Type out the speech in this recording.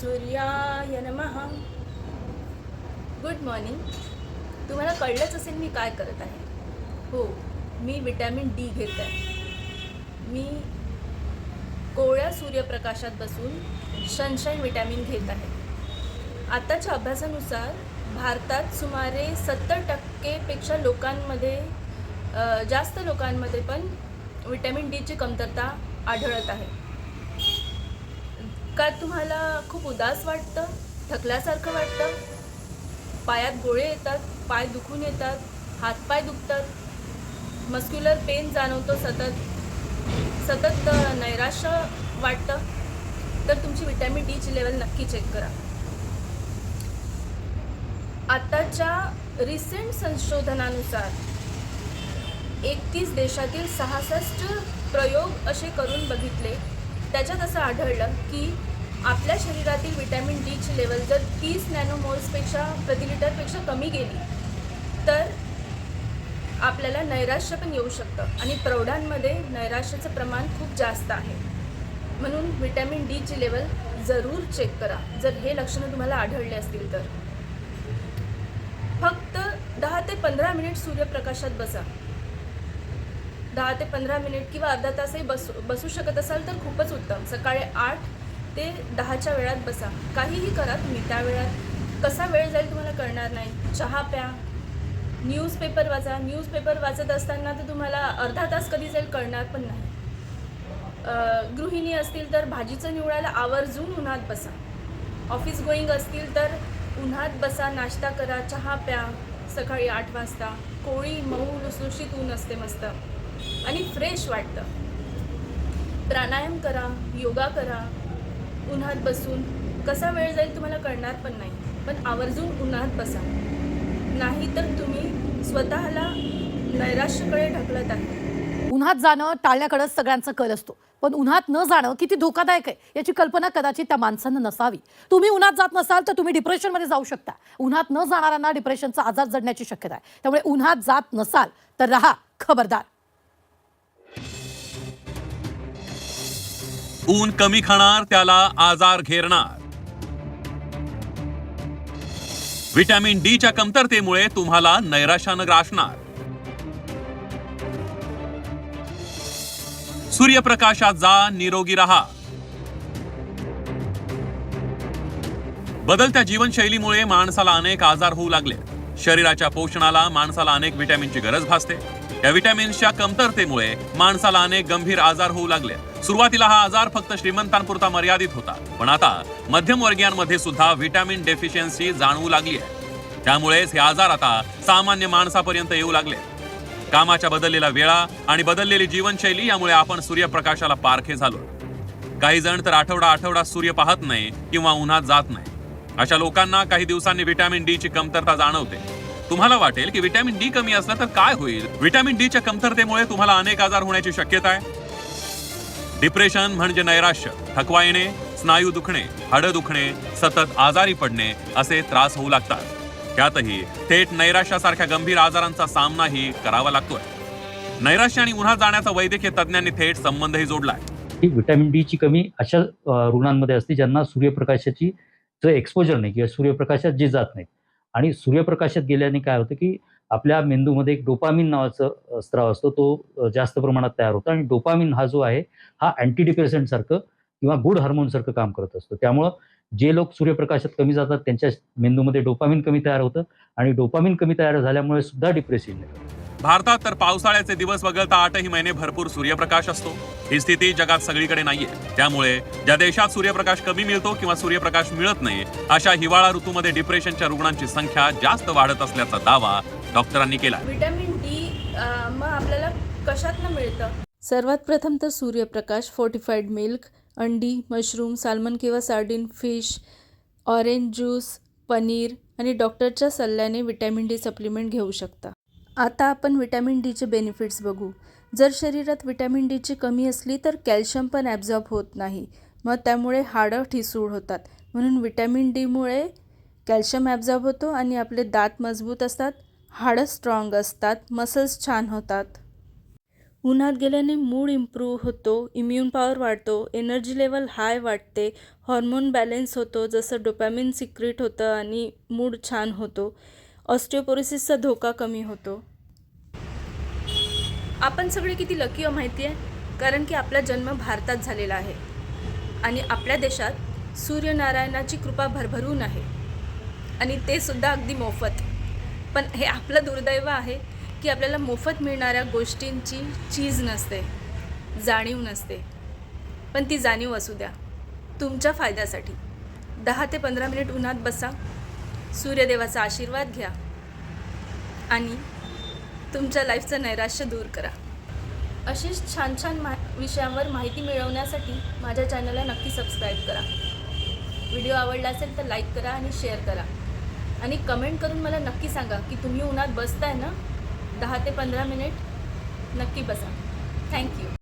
सूर्याय नमः. Good morning. तुम्हाला कळलंच असेल मी काय करत आहे. हो, मी विटॅमिन डी घेत आहे. मी कोवळ्या सूर्यप्रकाशात बसून सनशाईन विटॅमिन घेत आहे. आताच्या अभ्यासानुसार भारतात सुमारे 70% लोकांमध्ये जास्त लोकांमध्ये पण विटॅमिन डीची कमतरता आढळत आहे. का तुम्हाला खूप उदास वाटतं, थकल्यासारखं वाटतं, पायात गोळे येतात, पाय दुखून येतात, हातपाय दुखतात, मस्क्युलर पेन जाणवतो, सतत नैराश्य वाटतं, तर तुमची विटॅमिन डीची लेवल नक्की चेक करा. आताच्या रिसेंट संशोधनानुसार 31 देशातील 66 प्रयोग असे करून बघितले. त्याच्यात असं आढळलं की आपल्या शरीरातील विटॅमिन डीची लेवल जर 30 नॅनोमोल्सपेक्षा प्रतिलिटरपेक्षा कमी गेली तर आपल्याला नैराश्य पण येऊ शकतं आणि प्रौढांमध्ये नैराश्याचं प्रमाण खूप जास्त आहे. म्हणून विटॅमिन डीची लेवल जरूर चेक करा जर हे लक्षणं तुम्हाला आढळले असतील तर. फक्त 10 ते 15 मिनिट सूर्यप्रकाशात बसा. 10 ते 15 मिनिट किंवा अर्धा तासही बसू शकत असाल तर खूपच उत्तम. सकाळी 8 ते 10च्या वेळात बसा. काहीही करा तुम्ही त्या वेळात. कसा वेळ जाईल तुम्हाला कळणार नाही. चहा प्या, न्यूजपेपर वाचा. न्यूजपेपर वाचत असताना तर तुम्हाला अर्धा तास कधी जाईल कळणार पण नाही. गृहिणी असतील तर भाजीचं निवडायला आवर्जून उन्हात बसा. ऑफिस गोईंग असतील तर उन्हात बसा, नाश्ता करा, चहा प्या. सकाळी 8 वाजता कोळी मऊ लुसलुशीत ऊन असते मस्त आणि फ्रेश वाटतं. प्राणायाम करा, योगा करा उन्हात बसून. कसा वेळ जाईल तुम्हाला कळणार पण नाही. पण आवर्जून उन्हात बसा, नाही तर तुम्ही स्वतःला नैराश्याकडे ढकलत आहे. उन्हात जाणं टाळण्याकडे सगळ्यांचा कल असतो, पण उन्हात न जाणं किती धोकादायक आहे याची कल्पना कदाचित त्या माणसांना नसावी. तुम्ही उन्हात जात नसाल तर तुम्ही डिप्रेशनमध्ये जाऊ शकता. उन्हात न जाणाऱ्यांना डिप्रेशनचा आजार जडण्याची शक्यता आहे. त्यामुळे उन्हात जात नसाल तर राहा खबरदार. ऊन कमी खाणार त्याला आजार घेरणार. विटॅमिन डीच्या कमतरतेमुळे तुम्हाला नैराश्यानं ग्रासणार. सूर्यप्रकाशात जा, निरोगी रहा. बदलत्या जीवनशैलीमुळे माणसाला अनेक आजार होऊ लागले. शरीराच्या पोषणाला माणसाला अनेक विटॅमिनची गरज भासते. या विटॅमिन्सच्या कमतरतेमुळे माणसाला अनेक गंभीर आजार होऊ लागले. सुरुवातीला हा आजार फक्त श्रीमंतांपुरता मर्यादित होता, पण आता मध्यमवर्गीयांमध्ये सुद्धा विटॅमिन डेफिशियन्सी जाणवू लागली आहे. त्यामुळेच हे आजार आता सामान्य माणसापर्यंत येऊ लागले. कामाच्या बदललेल्या वेळा आणि बदललेली जीवनशैली यामुळे आपण सूर्यप्रकाशाला पारखे झालो. काही जण तर आठवडा सूर्य पाहत नाही किंवा उन्हात जात नाही. अशा लोकांना काही दिवसांनी विटॅमिन डी ची कमतरता जाणवते. तुम्हाला वाटेल की विटॅमिन डी कमी असलं तर काय होईल. विटॅमिन डी च्या कमतरतेमुळे तुम्हाला अनेक आजार होण्याची शक्यता आहे. डिप्रेशन म्हणजे नैराश्य, थकवा येणे, स्नायू दुखणे, हाडं दुखणे, सतत आजारी पडणे असे त्रास होऊ लागतात. त्यातही थेट नैराश्यासारख्या गंभीर आजारांचा सामनाही करावा लागतोय. नैराश्य आणि उन्हात जाण्याचा वैद्यकीय तज्ञांनी थेट संबंधही जोडलाय. ही विटॅमिन डी ची कमी अशा रुग्णांमध्ये असते ज्यांना सूर्यप्रकाशाची एक्सपोजर नाही किंवा सूर्यप्रकाशात जे जात नाहीत. आणि सूर्यप्रकाशात गेल्याने काय होतं की आपल्या मेंदूमध्ये एक डोपामिन नावाचा स्त्राव असतो, तो जास्त प्रमाणात तयार होतो. आणि डोपामिन हा जो आहे हा अँटी डिप्रेसंट सारखं किंवा गुड हार्मोन सारखं काम करत असतो. त्यामुळं जे लोक सूर्यप्रकाशात कमी जातात त्यांच्या मेंदूमध्ये डोपामिन कमी तयार होतं आणि डोपामिन कमी तयार झाल्यामुळे सुद्धा डिप्रेशन येतं. भारतात तर पावसाळ्याचे दिवस वगळता 8ही महिने भरपूर सूर्यप्रकाश असतो. ही स्थिती जगात सगळीकडे नाहीये. त्यामुळे ज्या देशात सूर्यप्रकाश कमी मिळतो किंवा सूर्यप्रकाश मिळत नाही अशा हिवाळा ऋतूमध्ये डिप्रेशनच्या रुग्णांची संख्या जास्त वाढत असल्याचा दावा डॉक्टरांनी केला. विटॅमिन डी मग आपल्याला कशातनं मिळतं. सर्वात प्रथम तर सूर्यप्रकाश, फोर्टिफाईड मिल्क, अंडी, मशरूम, साल्मन किंवा sardine, fish, orange juice, paneer आणि डॉक्टरच्या सल्ल्याने विटॅमिन डी सप्लिमेंट घेऊ शकता. आता आपण विटॅमिन डीचे बेनिफिट्स बघू. जर शरीरात विटॅमिन डीची कमी असली तर कॅल्शियम पण ॲब्झॉर्ब होत नाही. मग त्यामुळे हाडं ठिसूळ होतात. म्हणून विटॅमिन डीमुळे कॅल्शियम ॲब्झॉर्ब होतो आणि आपले दात मजबूत असतात, हाडं स्ट्रॉंग असतात, मसल्स छान होतात. उन्हात गेल्याने मूड इम्प्रूव्ह होतो, इम्युन पॉवर वाढतो, एनर्जी लेवल हाय वाटते, हॉर्मोन बॅलेन्स होतो, जसं डोपॅमिन सिक्रेट होतं आणि मूड छान होतो, ऑस्टिओपोरोसिसचा धोका कमी होतो. आपण सगळे किती लकी हो माहिती आहे, कारण की आपला जन्म भारतात झालेला आहे आणि आपल्या देशात सूर्यनारायणाची कृपा भरभरून आहे आणि ते सुद्धा अगदी मोफत. पण हे आपलं दुर्दैव आहे की आपल्याला मोफत मिळणाऱ्या गोष्टींची चीज नसते, जाणीव नसते. पण ती जाणीव असू द्या तुमच्या फायद्यासाठी. 10 ते 15 मिनिट उन्हात बसा, सूर्यदेवाचा आशीर्वाद घ्या आणि तुमच्या लाईफचं नैराश्य दूर करा. अशीच छान छान विषयांवर माहिती मिळवण्यासाठी माझ्या चॅनलला नक्की सबस्क्राईब करा. व्हिडिओ आवडला असेल तर लाईक करा आणि शेअर करा आणि कमेंट करून मला नक्की सांगा की तुम्ही उन्हात बसताय ना. 10 ते 15 मिनिट नक्की बसा. थँक्यू.